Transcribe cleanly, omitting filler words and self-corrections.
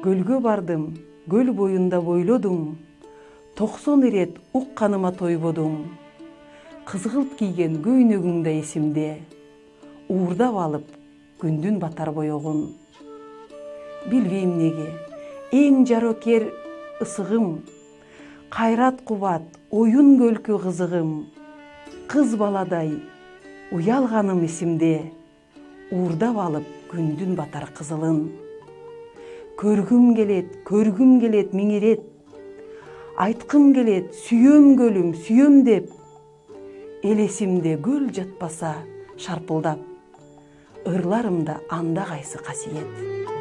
Гөлгө бардым, гөл боюнда бойлодум, 90 ирет укканыма тойбодум. Кызгылт кийген көйнөгүң да эсимде, уурдап алып күндүн батар боёгун. Билбейм неге, эң жарокер ысыгым, кайрат кубат, оюн көлкү кызыгым. Кыз баладай уялганым эсимде, уурдап алып күндүн батар кызылын. Көргүм келет миң ирет, айткым келет сүйөм гөлүм, сүйөм деп. Элесимде гөл жатпаса шарпылдап, ырларымда анда кайсы касиет.